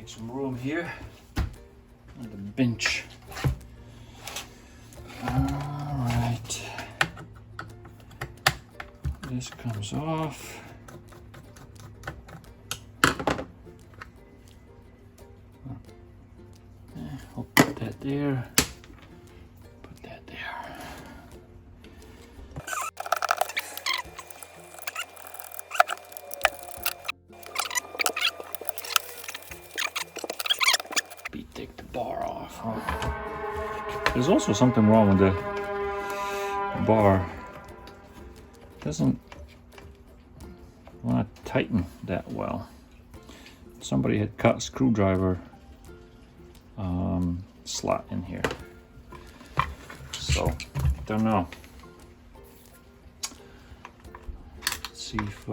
Make some room here on the bench. Alright. This comes off. I'll put that there. Put that there. Take the bar off. There's also something wrong with the bar. It doesn't want to tighten that well. Somebody had cut a screwdriver slot in here, so don't know. Let's see if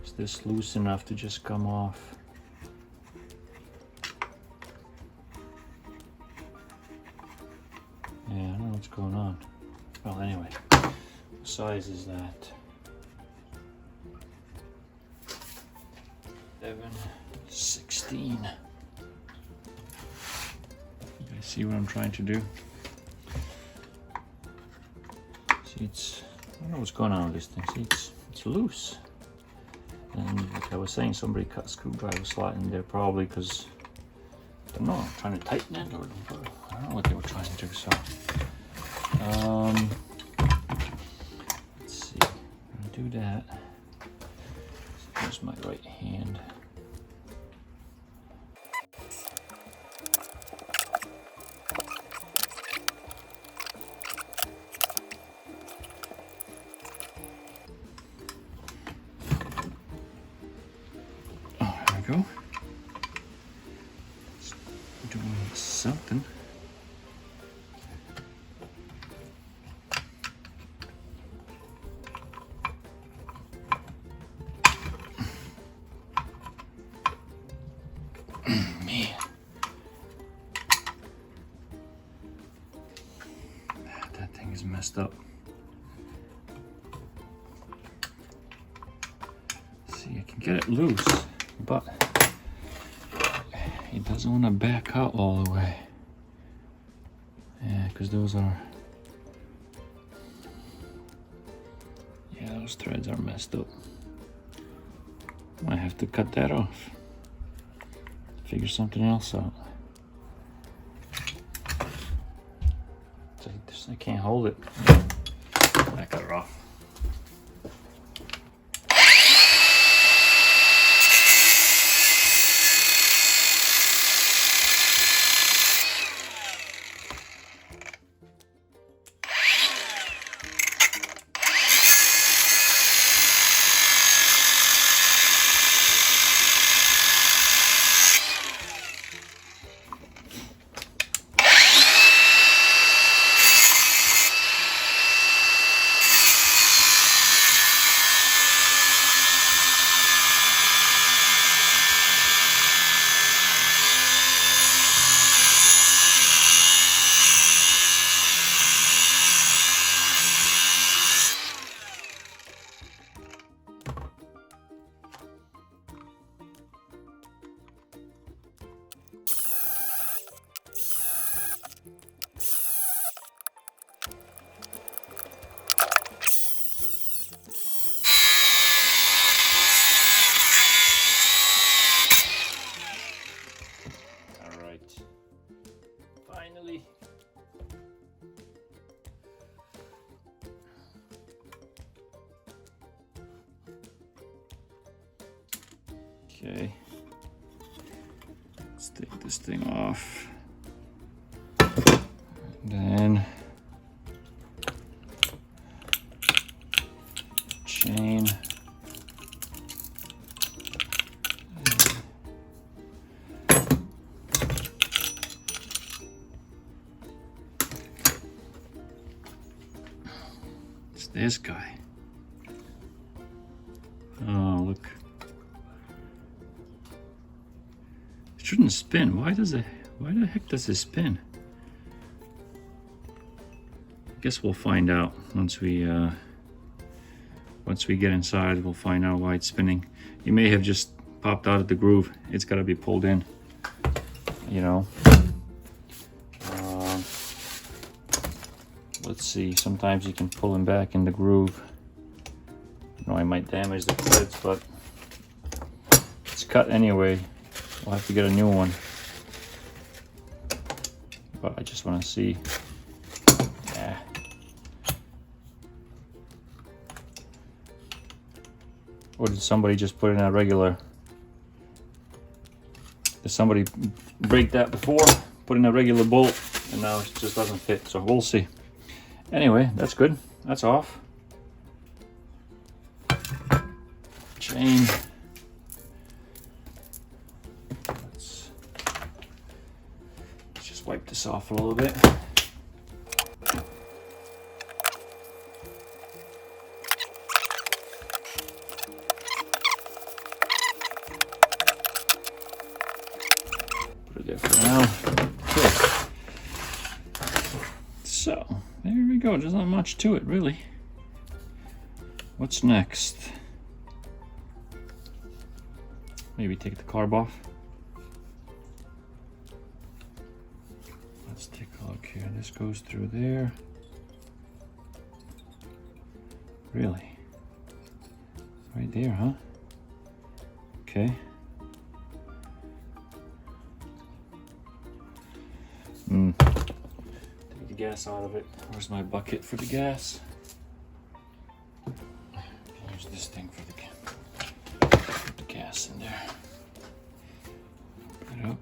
is this loose enough to just come off. Yeah, I don't know what's going on. Well, anyway, what size is that? 11/16. You guys see what I'm trying to do? See, I don't know what's going on with this thing. See, it's loose. And like I was saying, somebody cut a screwdriver slot in there, probably because, I don't know, trying to tighten it, or I don't know what they were trying to do. So, let's see, I'm gonna do that. Here's my right hand. Go. Doing something. Man. That thing is messed up. See, I can get it loose, but it doesn't want to back out all the way. Yeah, because those threads are messed up. Might have to cut that off. Figure something else out. I can't hold it. I cut it off. Finally. Okay. Let's take this thing off. Then chain. This guy. Oh, look. It shouldn't spin. Why the heck does it spin? I guess we'll find out once we once we get inside, we'll find out why it's spinning. You may have just popped out of the groove. It's got to be pulled in, you know. Let's see, sometimes you can pull them back in the groove. You know, I might damage the threads, but it's cut anyway. We'll have to get a new one. But I just want to see. Yeah. Or did somebody just put in a regular? Did somebody break that before? Put in a regular bolt and now it just doesn't fit, so we'll see. Anyway, that's good. That's off. Chain. Let's just wipe this off a little bit. Put it there for now. Okay. So, there we go. There's not much to it, really. What's next? Maybe take the carb off. Let's take a look here. This goes through there. Really? Right there, huh? Okay. Take the gas out of it. Where's my bucket for the gas? Use this thing for the gas. Put the gas in there. Put it up.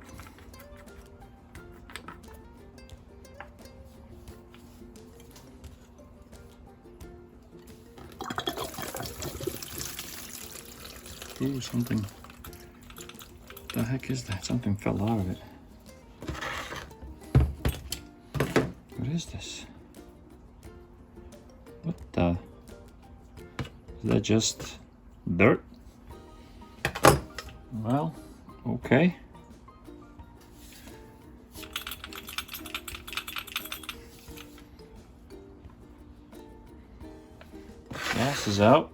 Ooh, something. What the heck is that? Something fell out of it. What is this? What the? Is that just dirt? Well, okay. Gas is out.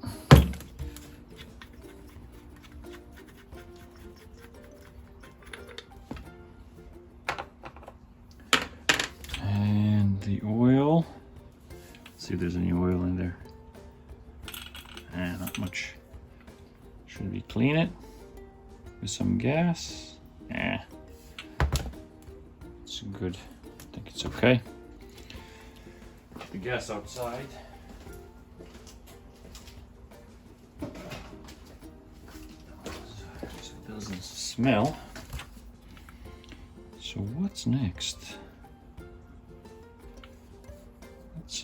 And the oil. Let's see if there's any oil in there. Not much. Should we clean it with some gas? It's good. I think it's okay. Put the gas outside. So it doesn't smell. So what's next? Let's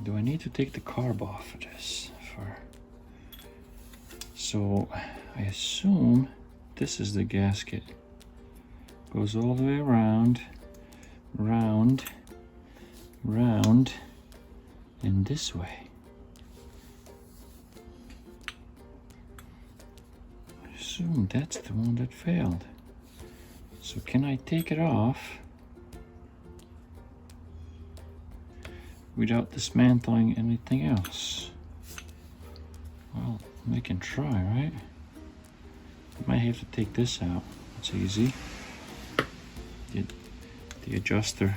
do I need to take the carb off of this? So I assume this is the gasket. Goes all the way around, round, round, and this way. I assume that's the one that failed. So can I take it off without dismantling anything else? Well, we can try, right? I might have to take this out. It's easy. The adjuster.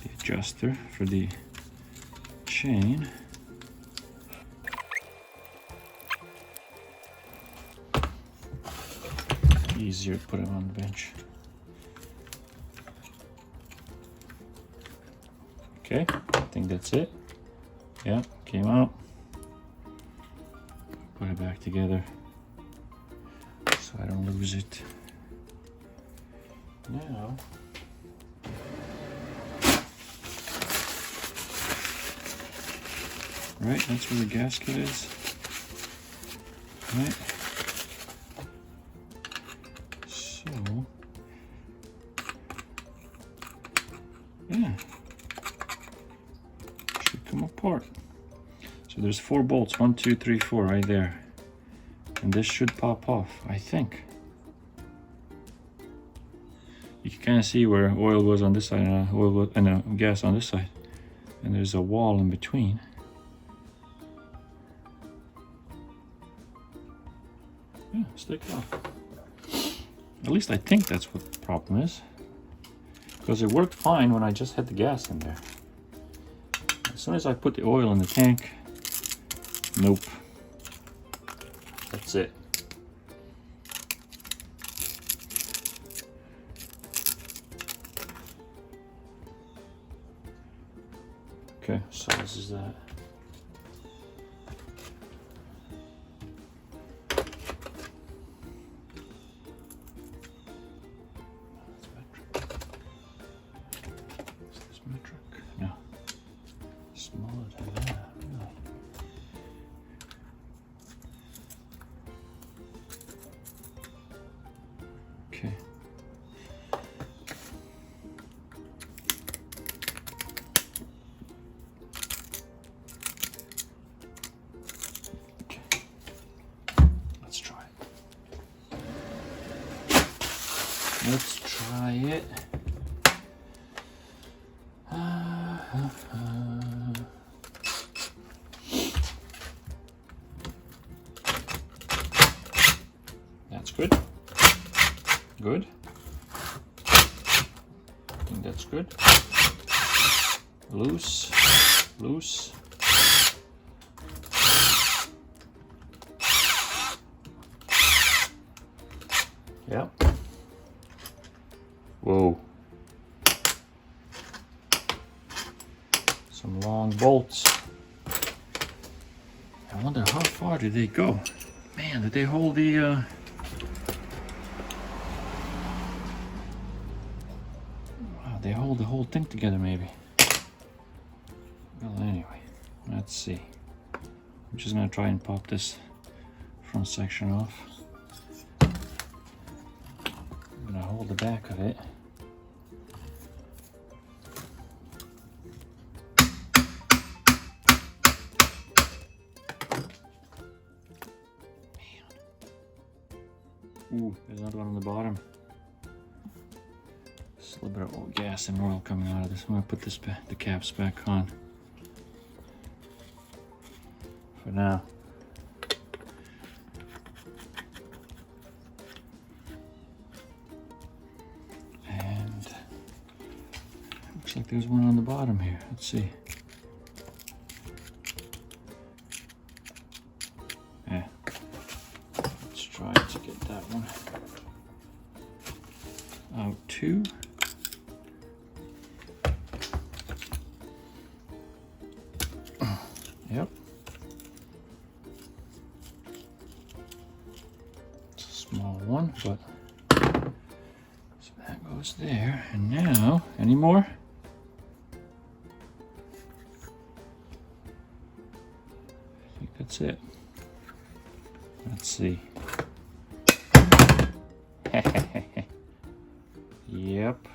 The adjuster for the chain. Easier to put it on the bench. Okay, I think that's it. Yeah, came out. Put it back together so I don't lose it. Now, right, that's where the gasket is. Right. So, yeah. Come apart. So there's 4 bolts, 1, 2, 3, 4 right there. And this should pop off, I think. You can kind of see where oil goes on this side and gas on this side, and there's a wall in between. Yeah, stick it off. At least I think that's what the problem is, because it worked fine when I just had the gas in there. As soon as I put the oil in the tank, nope. That's it. Okay, so this is that. Is this metric? No. Smaller than that, really. Okay. Let's try it. That's good. Good. I think that's good. Loose. Loose. Yep. Whoa. Some long bolts. I wonder how far did they go? Man, did they hold the wow, they hold the whole thing together maybe. Well, anyway, let's see. I'm just gonna try and pop this front section off. I'm gonna hold the back of it. Ooh, there's another one on the bottom. Just a little bit of gas and oil coming out of this. I'm gonna put this back, the caps back on for now. And looks like there's one on the bottom here. Let's see. Yeah. Let's try to get that one out too. Yep. It's a small one, but so that goes there. And now, any more? I think that's it. Let's see. Yep.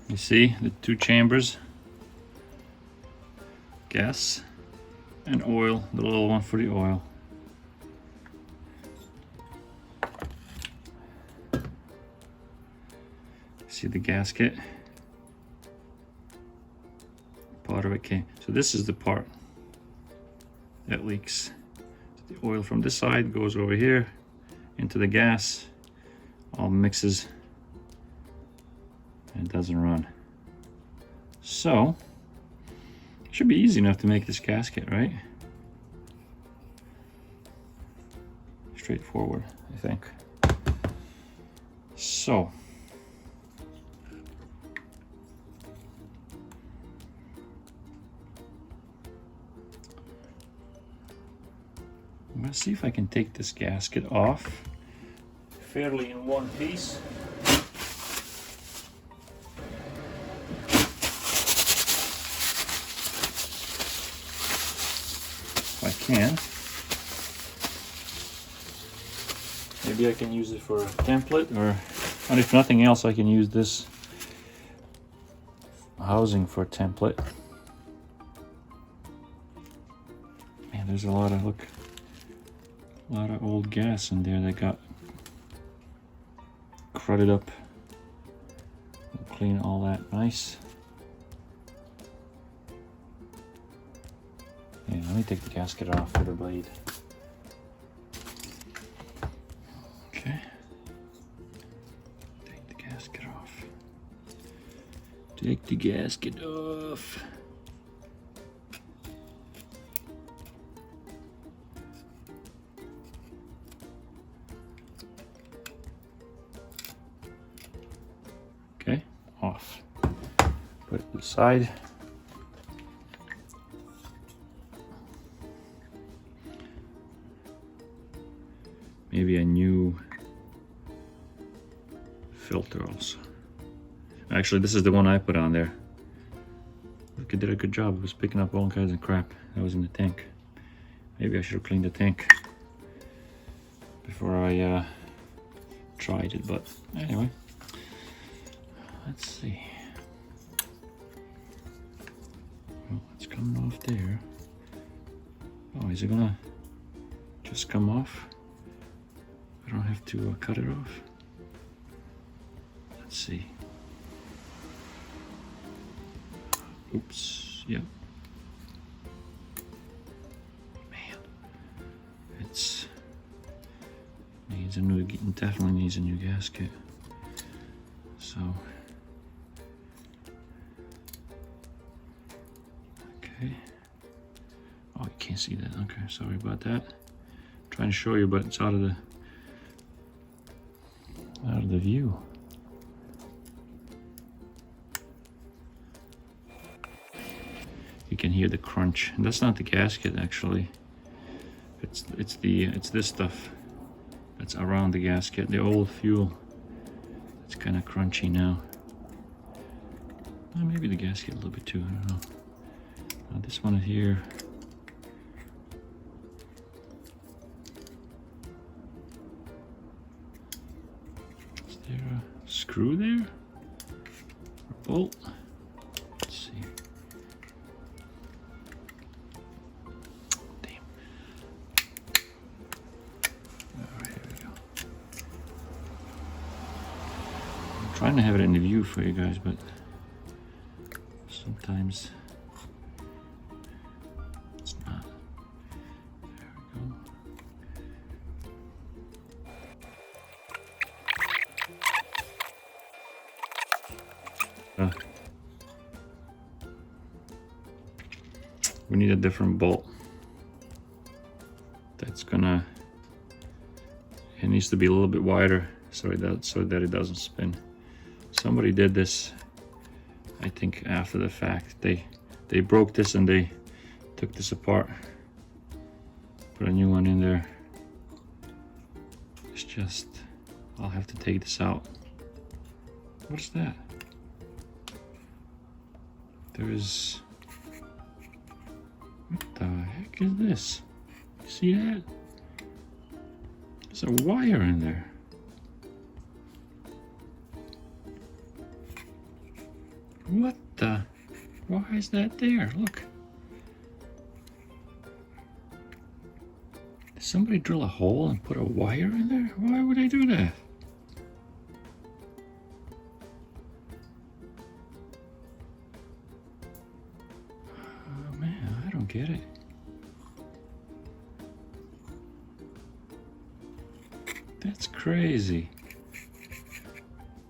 You see the two chambers, gas and oil, the little one for the oil. See the gasket? Part of it came. So this is the part that leaks. The oil from this side goes over here into the gas, all mixes, and it doesn't run. So, it should be easy enough to make this gasket, right? Straightforward, I think. So, I'm gonna see if I can take this gasket off fairly in one piece. If I can. Maybe I can use it for a template, or and if nothing else, I can use this housing for a template. there's a lot of, look, a lot of old gas in there that got crudded up. We'll clean all that nice. Yeah, let me take the gasket off for the blade. Okay. Take the gasket off. Take the gasket off. Okay, off. Put it to the side. Maybe a new filter also. Actually, this is the one I put on there. Look, it did a good job. It was picking up all kinds of crap that was in the tank. Maybe I should have cleaned the tank before I tried it, but anyway. Let's see. Well, it's coming off there. Oh, is it gonna just come off? I don't have to cut it off. Let's see. Oops, yep. Man, it's needs a new, definitely needs a new gasket. So, okay. Oh, you can't see that. Okay, sorry about that. I'm trying to show you, but it's out of the view. You can hear the crunch. And that's not the gasket actually. It's this stuff that's around the gasket. The old fuel. It's kind of crunchy now. Maybe the gasket a little bit too. I don't know. This one here. Is there a screw there? Or a bolt? Let's see. Damn. Alright, here we go. I'm trying to have it in the view for you guys, but sometimes it's not. There we go. We need a different bolt. That's gonna, it needs to be a little bit wider so that it doesn't spin. Somebody did this, I think after the fact. They broke this and they took this apart, put a new one in there. It's just, I'll have to take this out. What's that? There's, what the heck is this? See that? There's a wire in there. What the? Why is that there? Look. Did somebody drill a hole and put a wire in there? Why would they do that? Oh man, I don't get it. That's crazy.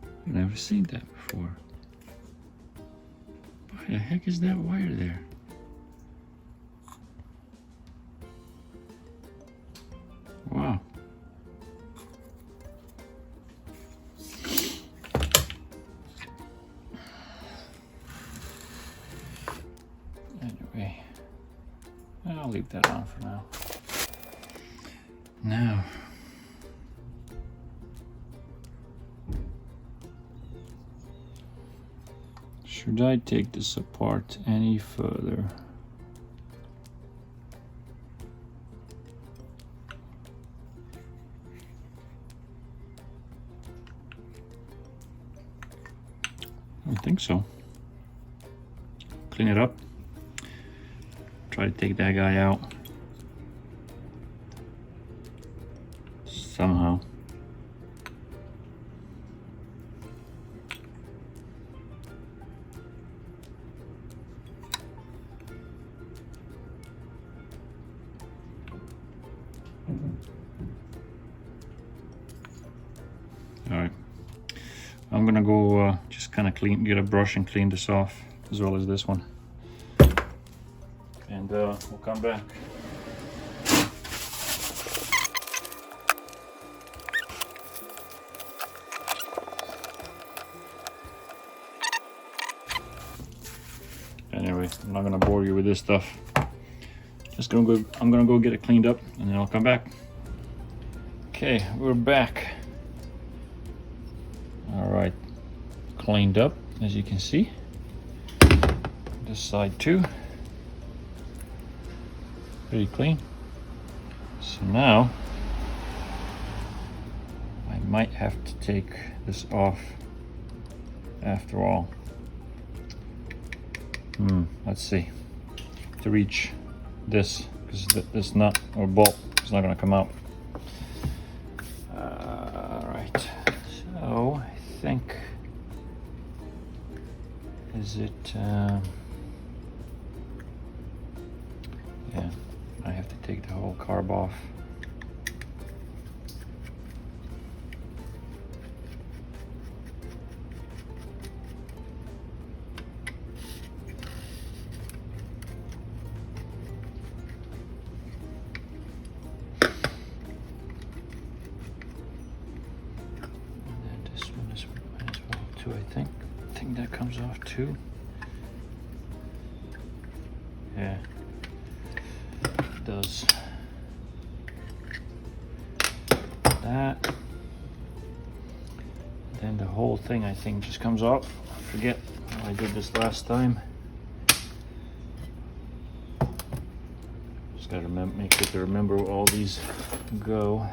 I've never seen that before. Why the heck is that wire there? Wow. Anyway, I'll leave that on for now. Now, should I take this apart any further? I don't think so. Clean it up. Try to take that guy out. somehow. All right, I'm gonna go just kind of get a brush and clean this off, as well as this one, and we'll come back. Anyway, I'm not gonna bore you with this stuff. I'm gonna go get it cleaned up, and then I'll come back. Okay, we're back. All right, cleaned up, as you can see. This side too, pretty clean. So now I might have to take this off after all. Let's see, to reach this, because this nut or bolt is not going to come out. All right, so I think, is it, yeah, I have to take the whole carb off. I think that comes off too. Yeah, it does. That. Then the whole thing, I think, just comes off. I forget how I did this last time. Just gotta make sure to remember where all these go.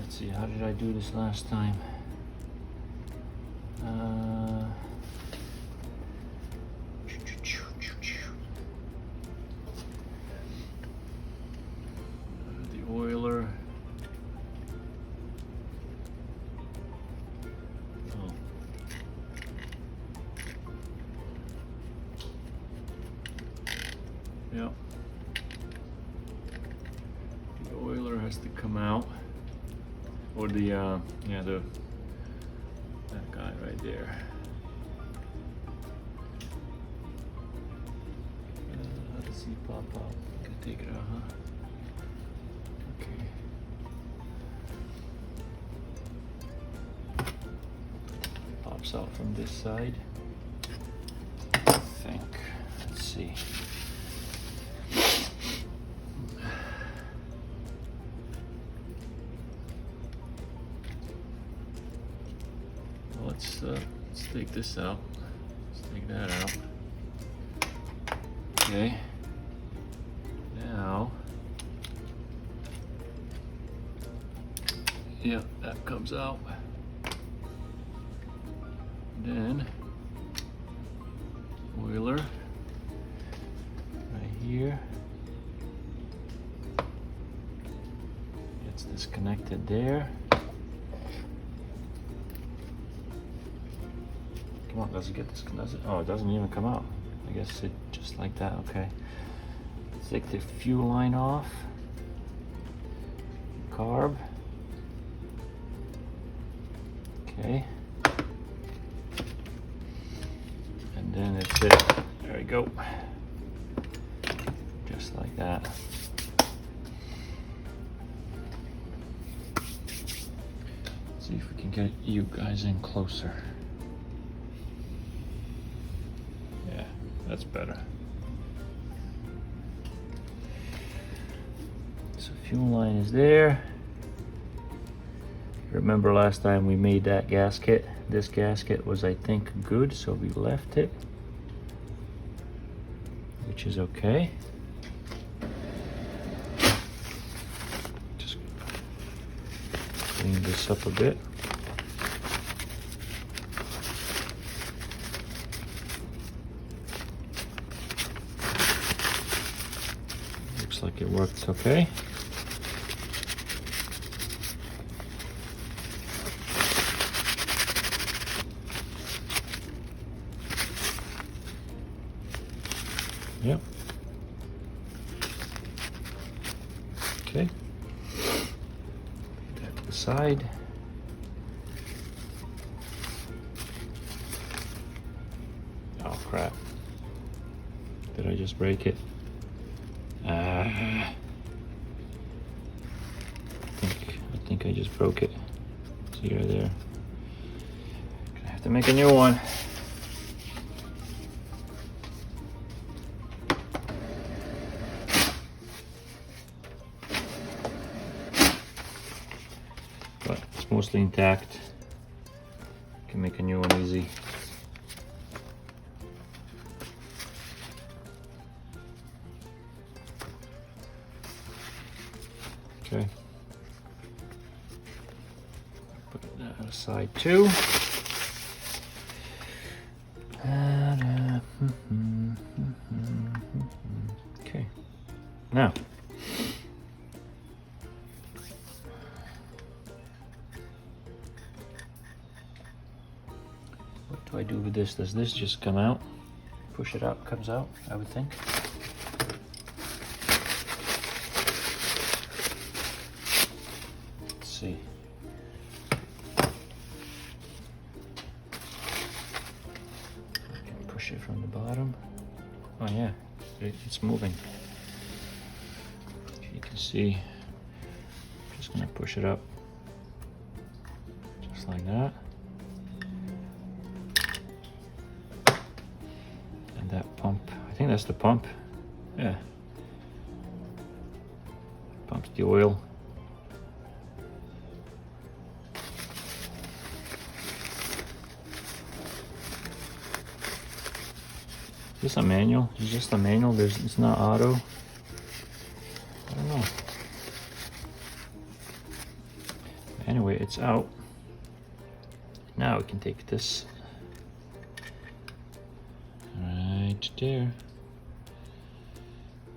Let's see, how did I do this last time? The oiler. Oh. Yep. The oiler has to come out. Or the, yeah, that guy right there. How does he pop up? Can I take it out, huh? Okay. It pops out from this side, I think. Let's see. Let's take this out. Let's take that out. Okay. Now, yep, that comes out. Then oiler right here. Gets disconnected there. Come on, does it get this? Does it? Oh, it doesn't even come out. I guess it just like that. Okay. Let's take the fuel line off. Carb. Okay. And then it's it. There we go. Just like that. Let's see if we can get you guys in closer. That's better. So fuel line is there. Remember last time we made that gasket? This gasket was, I think, good, so we left it, which is okay. Just clean this up a bit. Looks like it worked okay. Yep. Okay. Put that to the side. Oh crap. Did I just break it? I think I just broke it. See right there. Gonna have to make a new one. But it's mostly intact. Can make a new one easy. Okay. Put that aside too. Okay. Now. What do I do with this? Does this just come out? Push it out, comes out, I would think. Let's see. I can push it from the bottom. Oh yeah, it's moving. You can see, I'm just gonna push it up. Just like that. That pump, I think that's the pump. Yeah. Pumps the oil. Is this a manual? Is this a manual? It's not auto. I don't know. Anyway, it's out. Now we can take this right there.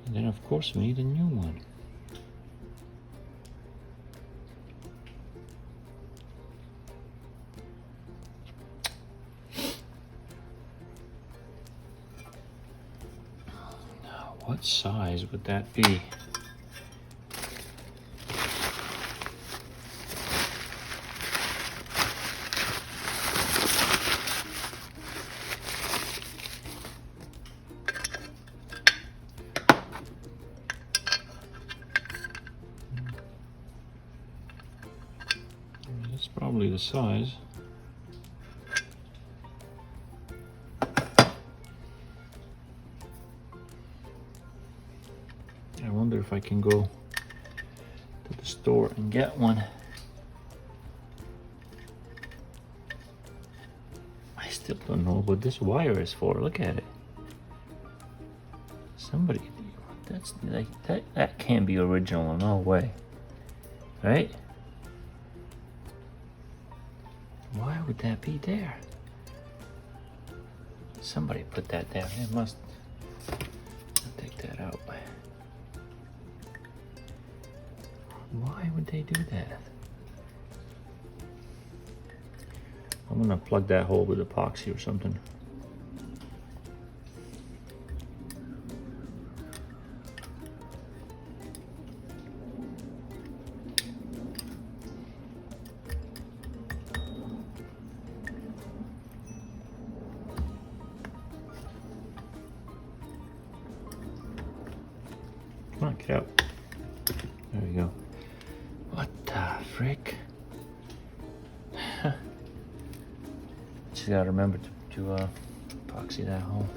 And then of course we need a new one. Now what size would that be? That's probably the size. I wonder if I can go to the store and get one. I still don't know what this wire is for. Look at it. Somebody, that's like that can't be original, no way. Right? Why would that be there? Somebody put that there. It must. I'll take that out. Why would they do that? I'm gonna plug that hole with epoxy or something. Come on, get out. There we go. What the frick? Just gotta remember to epoxy that hole.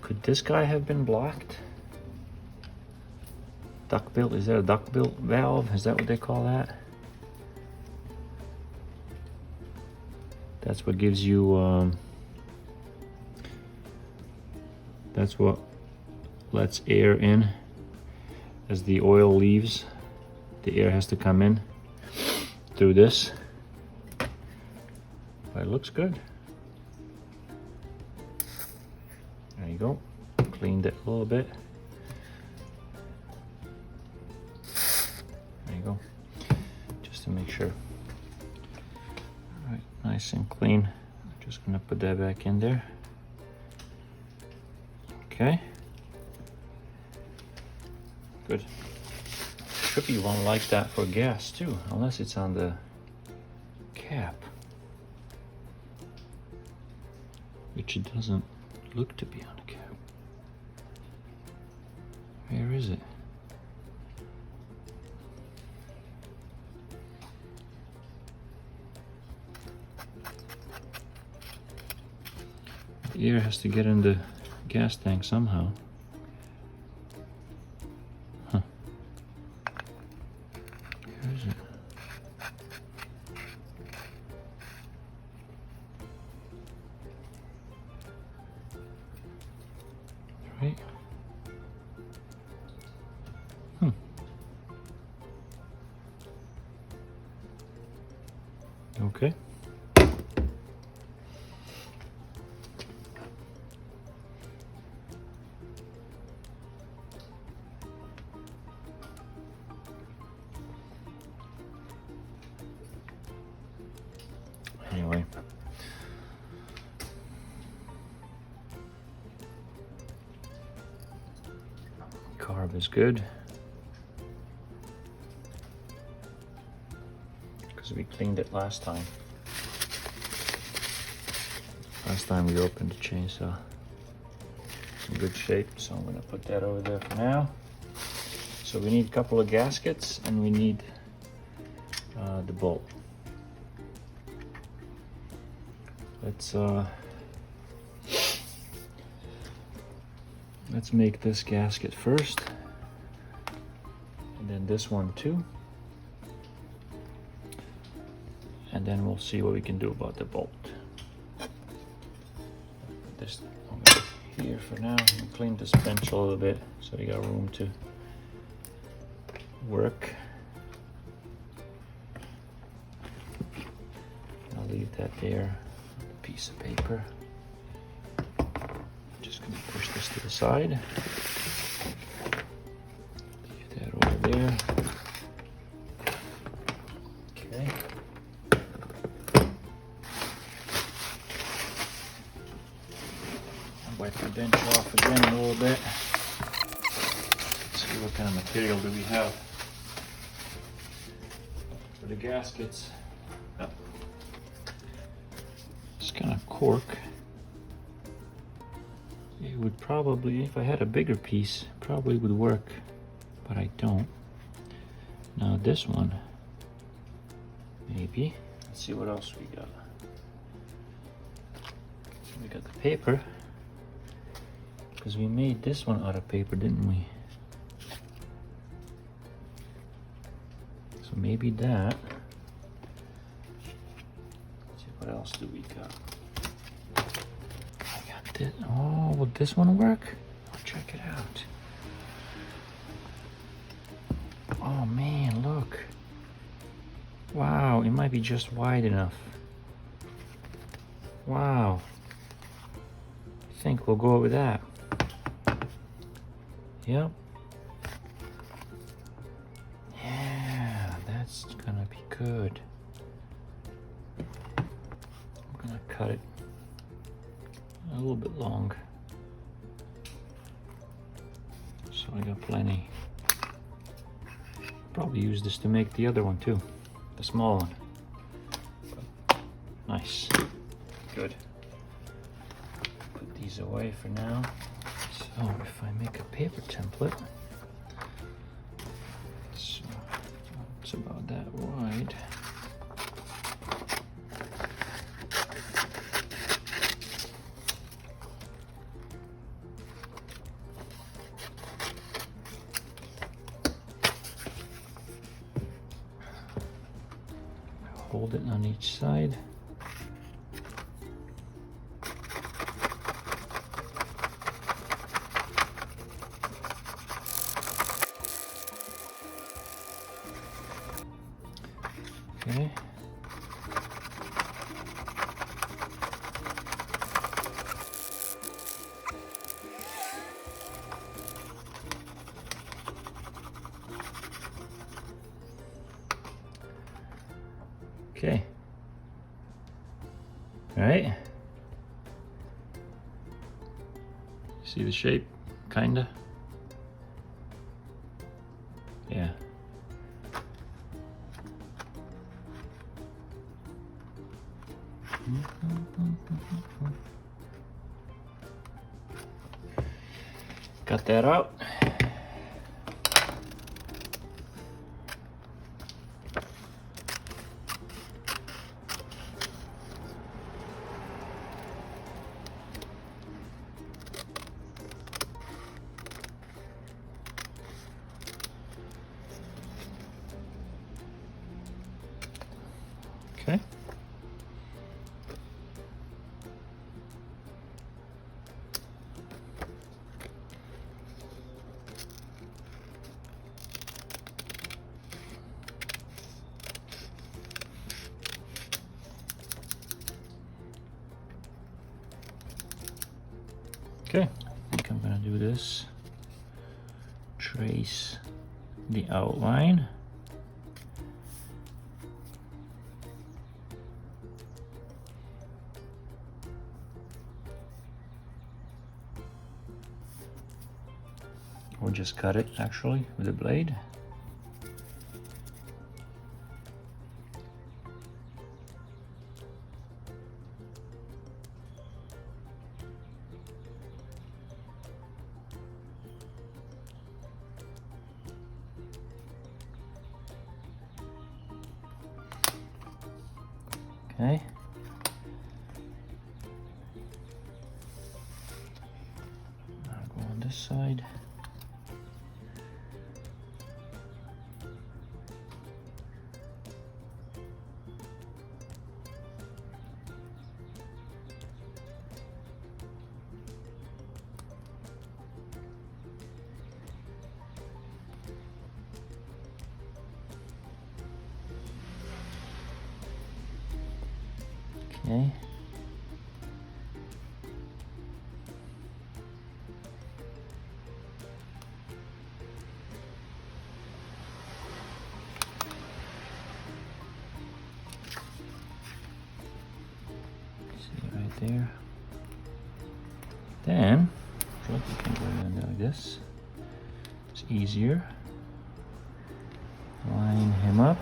Could this guy have been blocked? Duck bill, is that a duck bill valve? Is that what they call that? That's what gives you, that's what lets air in. As the oil leaves, the air has to come in through this. But it looks good. There you go. Cleaned it a little bit. There you go. Just to make sure. All right, nice and clean. I'm just gonna put that back in there. Okay. Good. Should be one like that for gas too, unless it's on the cap, which it doesn't look to be on the cap. Where is it? The air has to get in the gas tank somehow. Huh. Where is it? Right. Okay. Anyway. Carb is good. Because we cleaned it last time. Last time we opened the chainsaw. It's in good shape, so I'm gonna put that over there for now. So we need a couple of gaskets and we need the bolt. Let's make this gasket first, and then this one too, and then we'll see what we can do about the bolt. Put this over here for now and clean this bench a little bit so you got room to work. I'll leave that there, a piece of paper. Just gonna push this to the side. Leave that over there. Okay. I'll wipe the bench off again a little bit. Let's see what kind of material do we have for the gaskets. Oh. It's kind of cork. It would probably, if I had a bigger piece, probably would work, but I don't. Now this one, maybe. Let's see what else we got. We got the paper, because we made this one out of paper, didn't we? So maybe that. Let's see, what else do we got? Oh, will this one work? I'll check it out. Oh man, look. Wow, it might be just wide enough. Wow. I think we'll go with that. Yep. Yeah, that's gonna be good. I'm gonna cut it a little bit long, so I got plenty. Probably use this to make the other one too, the small one. But nice, good. Put these away for now. So if I make a paper template, so it's about that wide. Hold it on each side. Okay. Okay. All right. See the shape? Kinda. Yeah. Cut that out. Okay. Okay, I think I'm gonna do this. Trace the outline. Or just cut it actually with a blade. Okay. I'll go on this side. Okay. See right there. Then, you can go in like this. It's easier. Line him up.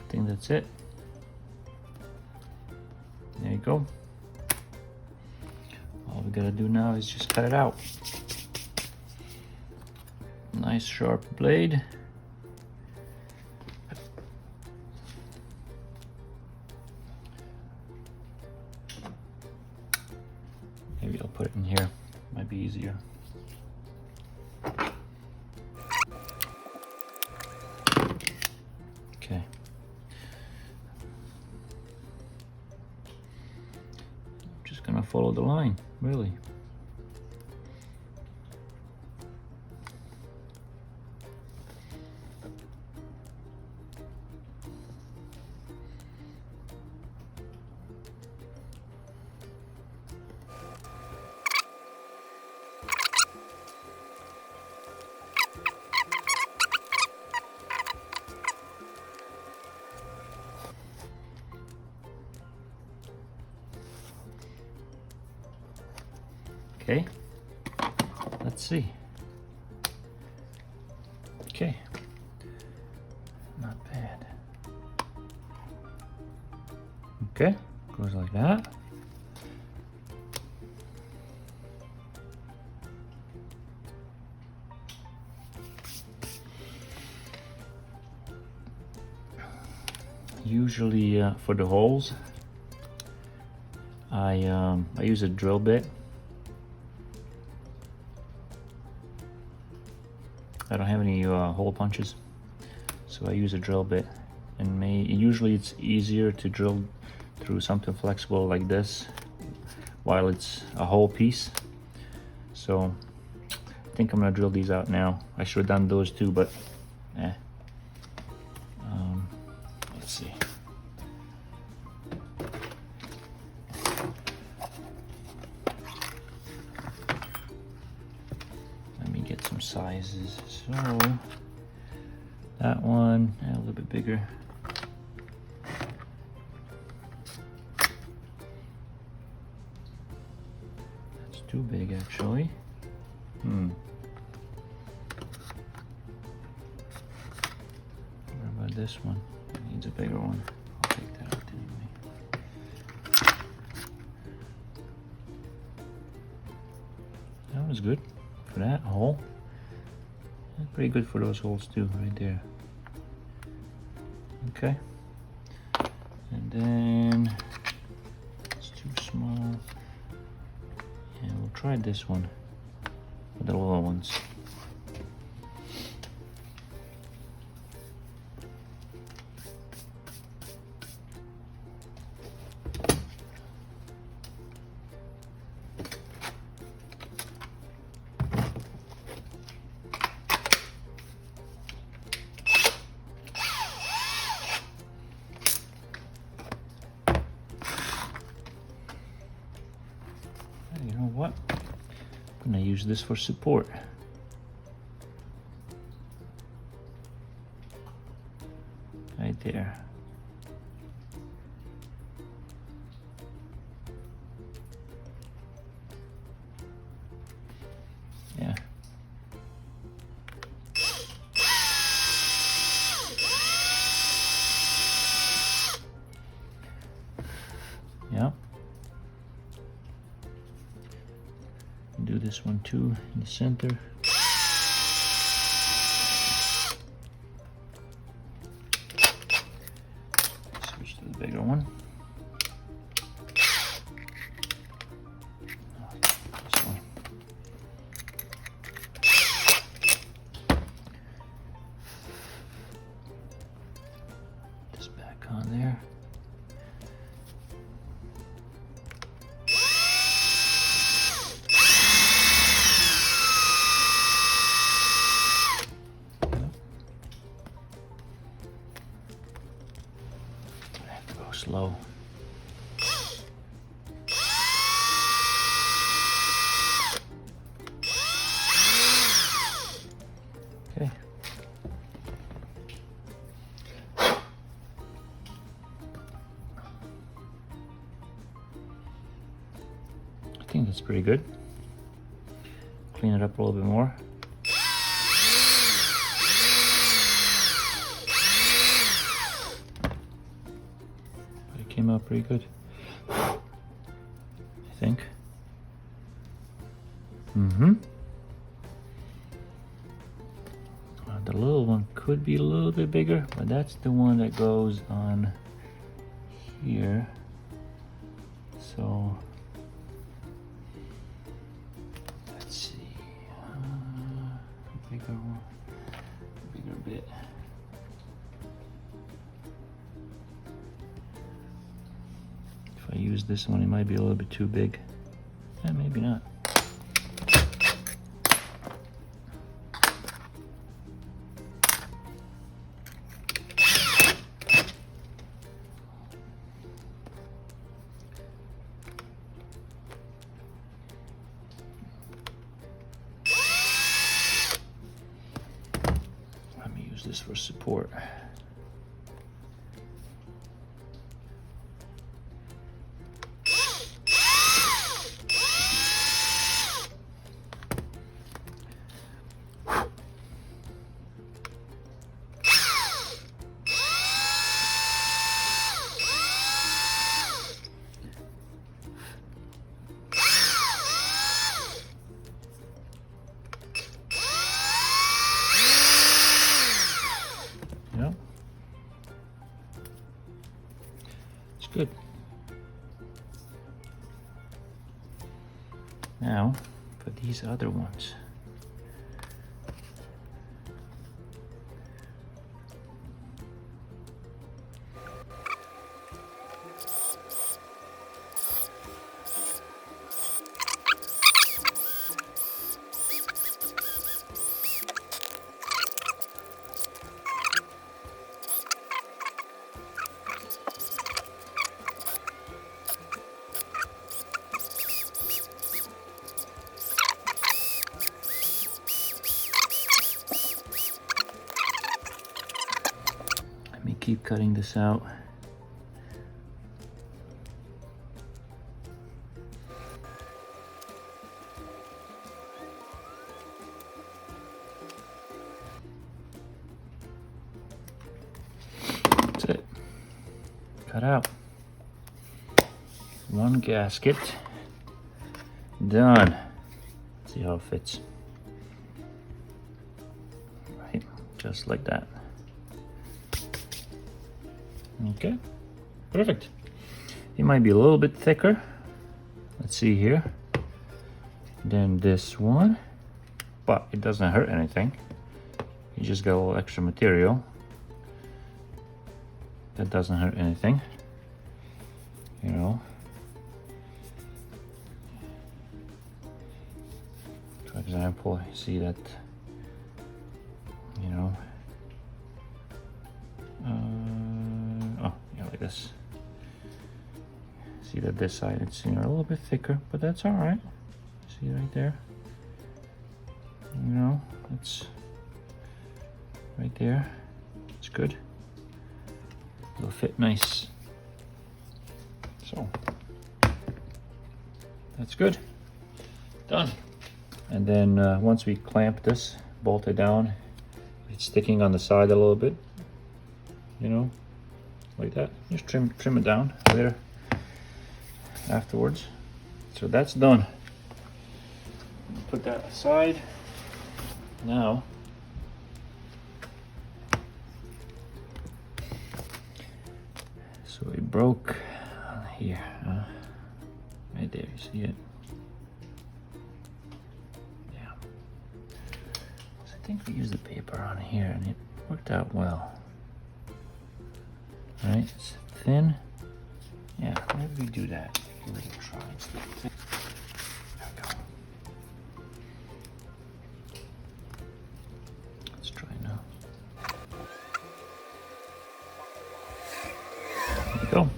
I think that's it. There you go. All we gotta do now is just cut it out. Nice sharp blade. Maybe I'll put it in here. Might be easier. Okay. Just gonna follow the line, really. Okay, let's see. Okay, not bad. Okay, goes like that. Usually for the holes, I use a drill bit. I don't have any hole punches, so I use a drill bit. And usually it's easier to drill through something flexible like this while it's a whole piece. So I think I'm gonna drill these out now. I should have done those too, but let's see. Let me get some sizes. So that one, a little bit bigger. That's too big actually. What about this one? It needs a bigger one. I'll take that out anyway. That was good for that hole. That's pretty good for those holes too, right there. Okay. And then it's too small. And we'll try this one with the little ones. You know what? I'm gonna use this for support. Right there. Yeah. Yeah. Do this one too in the center. Switch to the bigger one. This one. This back on there. Slow. Okay. I think that's pretty good. Clean it up a little bit more. Came out pretty good, I think. The little one could be a little bit bigger, but that's the one that goes on here. So let's see, bigger one, bigger bit. If I use this one, it might be a little bit too big. Yeah, maybe not. Let me use this for support. Yep. good. Now for these other ones. Let me keep cutting this out. That's it. Cut out. One gasket. Done. See how it fits. Right, just like that. Okay, perfect. It might be a little bit thicker. Let's see here. Than this one, but it doesn't hurt anything. You just got a little extra material. That doesn't hurt anything. You know. For example, you see that, you know, oh, yeah, like this. See that this side, it's, you know, a little bit thicker, but that's all right. See right there? You know, it's right there. It's good. It'll fit nice. So, that's good. Done. And then once we clamp this, bolt it down, it's sticking on the side a little bit, you know, like that. Just trim it down later, afterwards. So that's done. Put that aside. Now, so it broke on here, right there, you see it? I think we used the paper on here and it worked out well. Right, it's thin. Yeah, maybe we do that. Give it a try. There we go. Let's try now. There we go.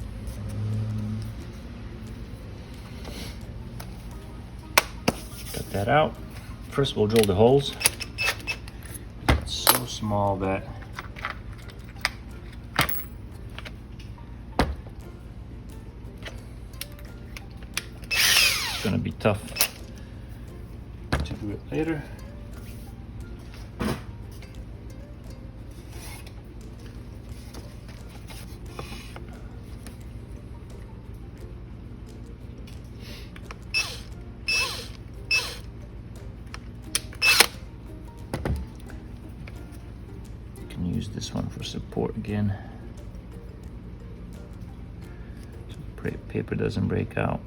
Cut that out. First we'll drill the holes. So small that it's gonna be tough to do it later. Use this one for support again, so the paper doesn't break out.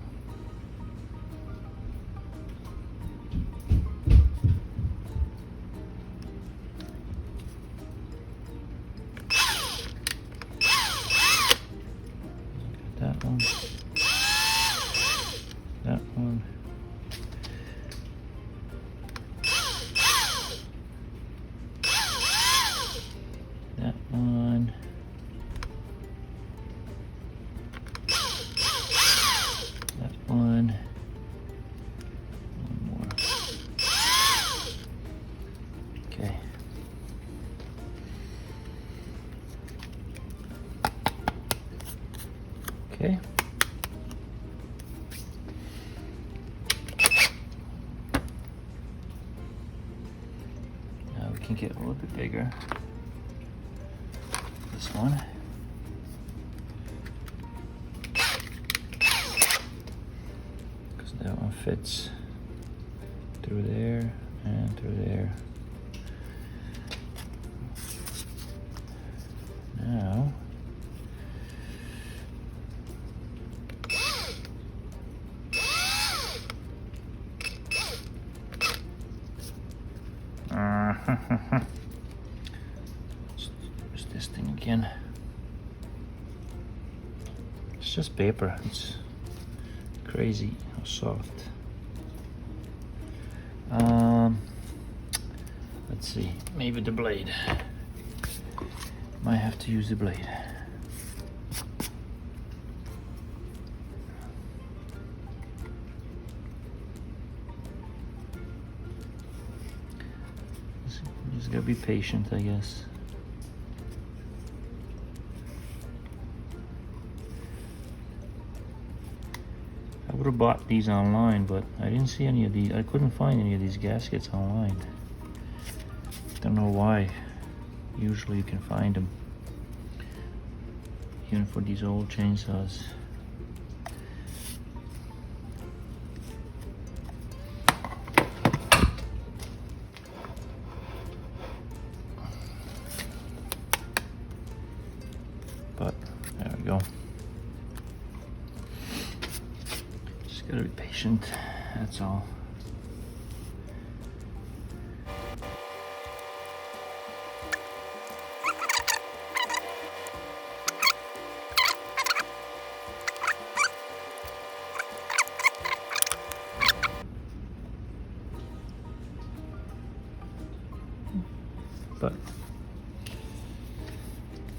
That one, that one. That one. That one. One more. Okay. Okay. Now we can get a little bit bigger. This one. Because that one fits through there and through there. Now It's just paper. It's crazy how soft. Let's see, maybe the blade. Might have to use the blade. Just gotta be patient, I guess. I would have bought these online, but I didn't see any of these. I couldn't find any of these gaskets online. Don't know why. Usually you can find them, even for these old chainsaws. But there we go. Just gotta be patient, that's all. But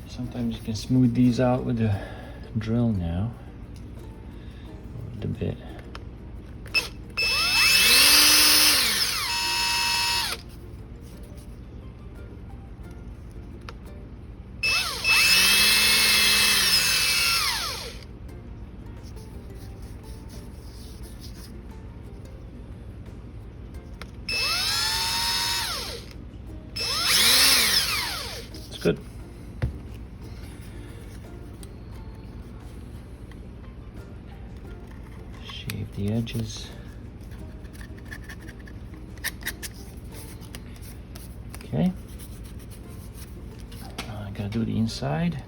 sometimes you can smooth these out with a drill now, or with the bit. Good. Shave the edges. Okay. I gotta do the inside.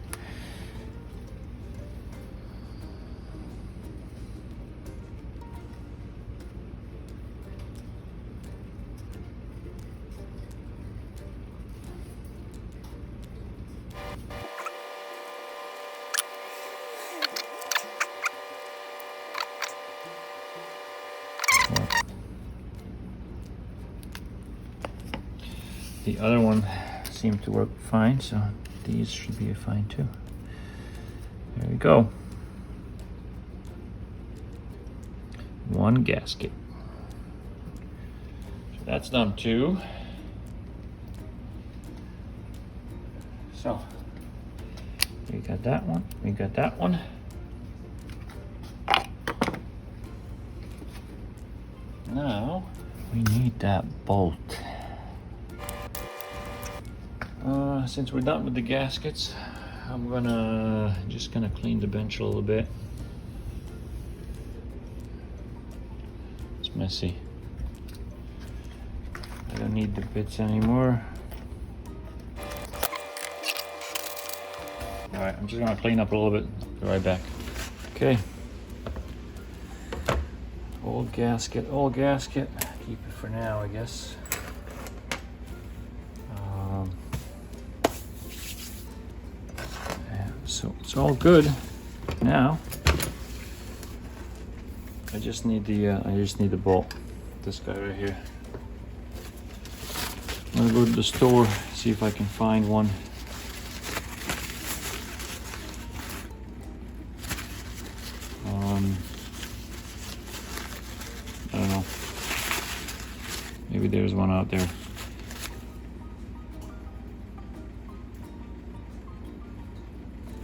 The other one seemed to work fine, so these should be fine too. There we go. One gasket. So that's done too. So we got that one, we got that one. Now we need that bolt. Since we're done with the gaskets, I'm just gonna clean the bench a little bit. It's messy. I don't need the bits anymore. All right, I'm just gonna clean up a little bit. Be right back. Okay. Old gasket. Keep it for now, I guess. So it's all good now. I just need the bolt. This guy right here. I'm gonna go to the store, see if I can find one. I don't know. Maybe there's one out there.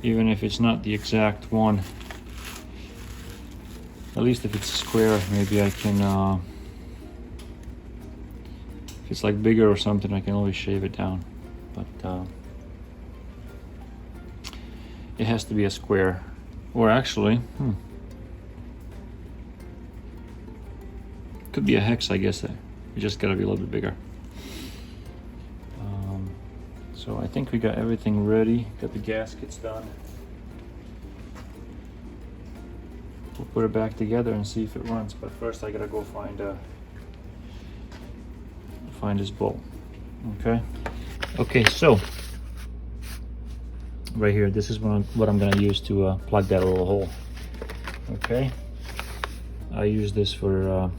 Even if it's not the exact one, at least if it's a square, maybe I can, if it's like bigger or something, I can always shave it down. But it has to be a square, or actually, could be a hex, I guess. It just gotta be a little bit bigger. So I think we got everything ready. Got the gaskets done. We'll put it back together and see if it runs. But first I gotta go find this bolt. Okay. Okay. So right here, this is what I'm gonna use to plug that little hole. Okay, I use this for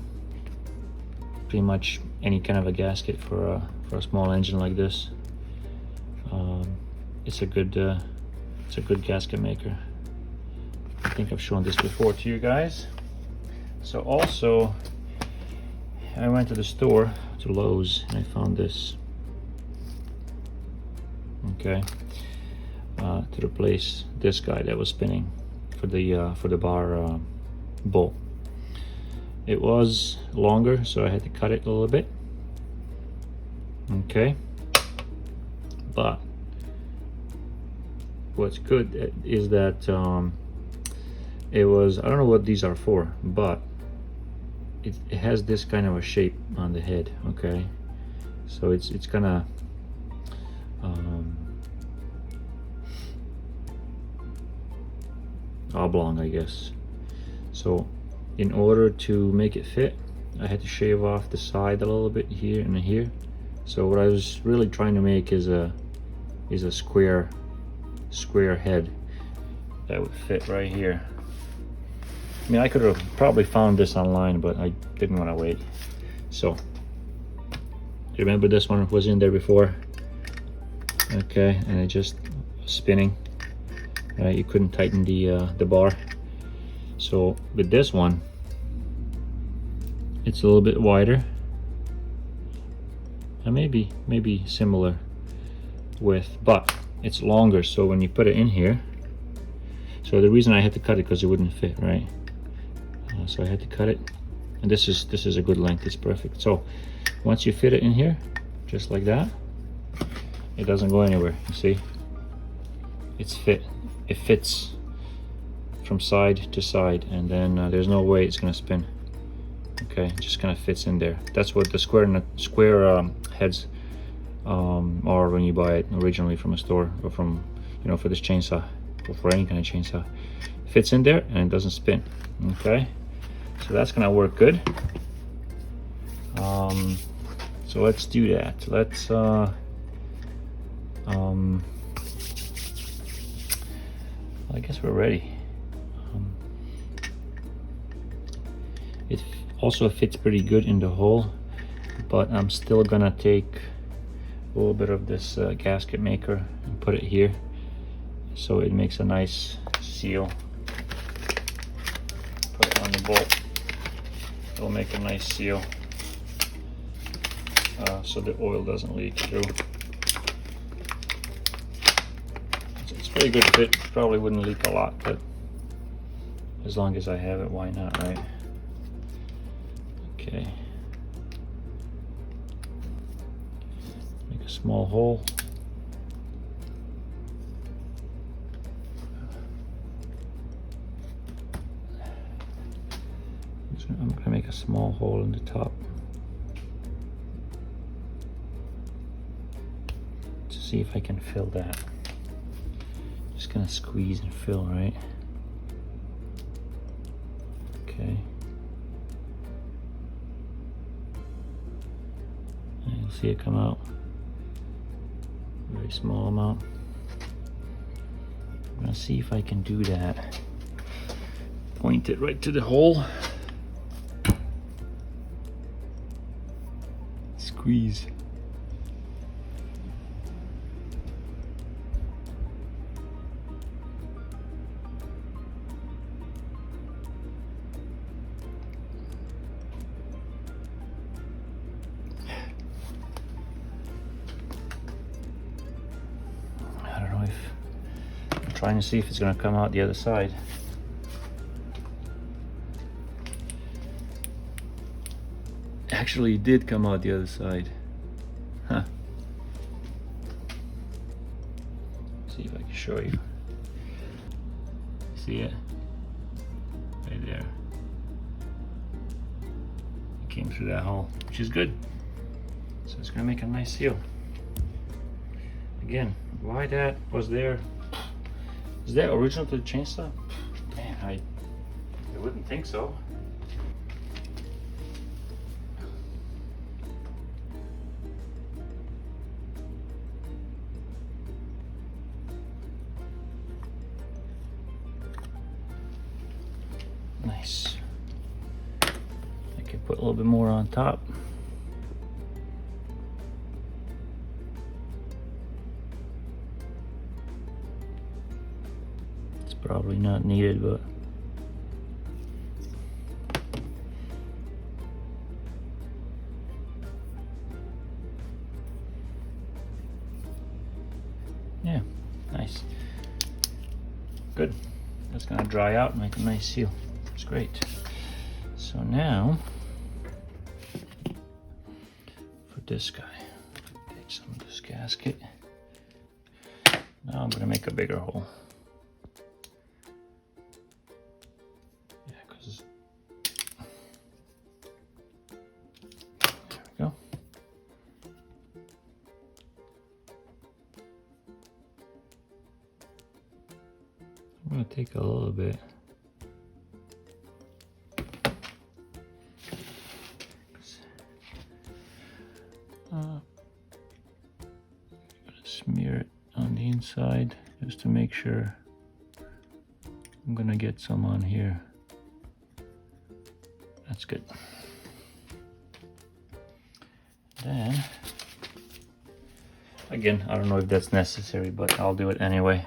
pretty much any kind of a gasket for a small engine like this. It's a good gasket maker. I think I've shown this before to you guys. So also, I went to the store, to Lowe's, and I found this. Okay, to replace this guy that was spinning for the bar bolt. It was longer, so I had to cut it a little bit. Okay, but what's good is that it was, I don't know what these are for, but it has this kind of a shape on the head. Okay, so it's kind of oblong, I guess. So in order to make it fit, I had to shave off the side a little bit here and here. So what I was really trying to make is a square head that would fit right here. I mean, I could have probably found this online, but I didn't want to wait. So remember, this one was in there before. Okay, and it just spinning. Right, you couldn't tighten the bar. So with this one, it's a little bit wider, and maybe similar width, but it's longer. So when you put it in here, so the reason I had to cut it because it wouldn't fit, right? So I had to cut it, and this is a good length. It's perfect. So once you fit it in here, just like that, it doesn't go anywhere. You see, it fits from side to side, and then there's no way it's gonna spin. Okay, it just kind of fits in there. That's what the square heads are when you buy it originally from a store, or from, you know, for this chainsaw, or for any kind of chainsaw. It fits in there and it doesn't spin. Okay, so that's gonna work good. So let's do that. Let's I guess we're ready. It also fits pretty good in the hole, but I'm still gonna take a little bit of this gasket maker and put it here, so it makes a nice seal. Put it on the bolt. It'll make a nice seal, so the oil doesn't leak through. It's pretty good fit. Probably wouldn't leak a lot, but as long as I have it, why not, right? Okay. Make a small hole. I'm going to make a small hole in the top to see if I can fill that. Just gonna squeeze and fill, right? Okay. And you'll see it come out. Very small amount. I'm gonna see if I can do that. Point it right to the hole. Squeeze. Trying to see if it's going to come out the other side. Actually, it did come out the other side. Huh. See if I can show you. See it? Right there. It came through that hole, which is good. So it's going to make a nice seal. Again, why that was there? Is that original to the chainsaw? Man, I wouldn't think so. Nice. I can put a little bit more on top. It's probably not needed, but yeah, nice. Good. That's gonna dry out and make a nice seal. It's great. So now, for this guy, take some of this gasket. Now I'm gonna make a bigger hole. Yeah, because there we go. I'm gonna take a little bit. Smear it on the inside just to make sure. I'm gonna get some on here. That's good. Then, again, I don't know if that's necessary, but I'll do it anyway.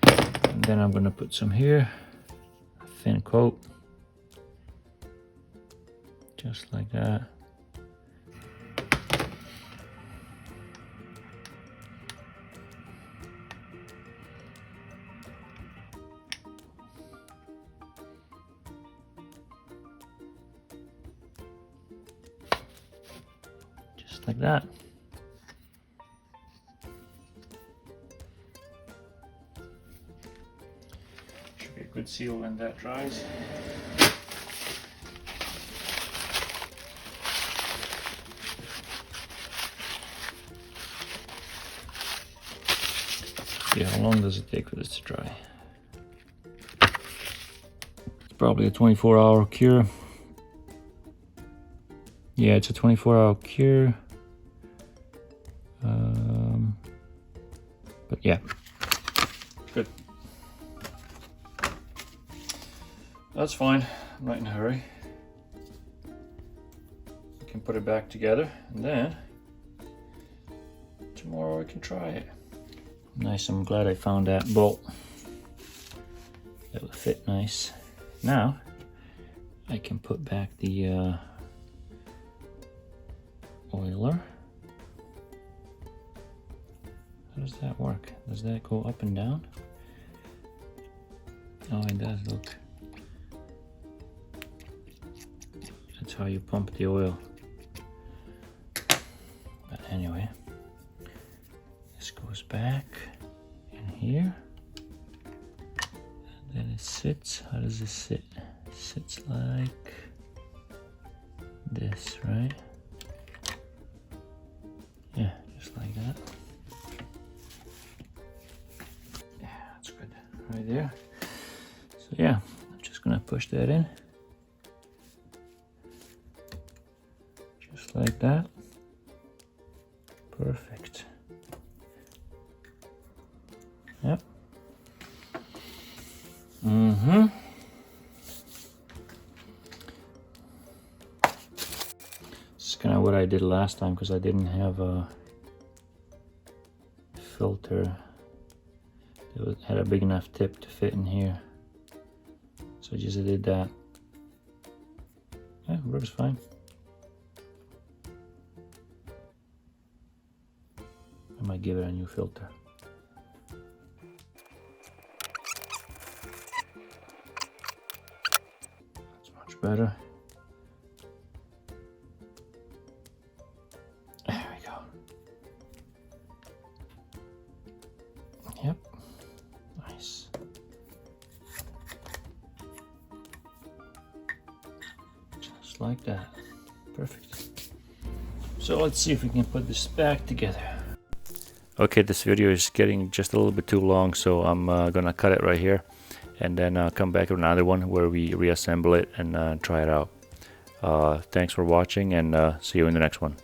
And then I'm gonna put some here, a thin coat, just like that. Just like that. Should be a good seal when that dries. Yeah, how long does it take for this to dry? It's probably a 24-hour cure. Yeah, it's a 24-hour cure. But yeah, good. That's fine. I'm not in a hurry. I can put it back together, and then tomorrow I can try it. Nice. I'm glad I found that bolt. That would fit nice. Now I can put back the oiler. How does that work? Does that go up and down? Oh, it does, look. That's how you pump the oil. But anyway, this goes back in here. And then it sits. How does this sit? It sits like this, right? Yeah, just like that. Yeah, that's good. Right there. So yeah, I'm just gonna push that in. Just like that. Perfect. Yep. Mm-hmm. This is kind of what I did last time because I didn't have a filter that had a big enough tip to fit in here. So I just did that. Yeah, it works fine. I might give it a new filter. That's much better. There we go. Yep. Nice. Just like that. Perfect. So let's see if we can put this back together. Okay, this video is getting just a little bit too long, so I'm gonna cut it right here and then come back with another one where we reassemble it and try it out. Thanks for watching, and see you in the next one.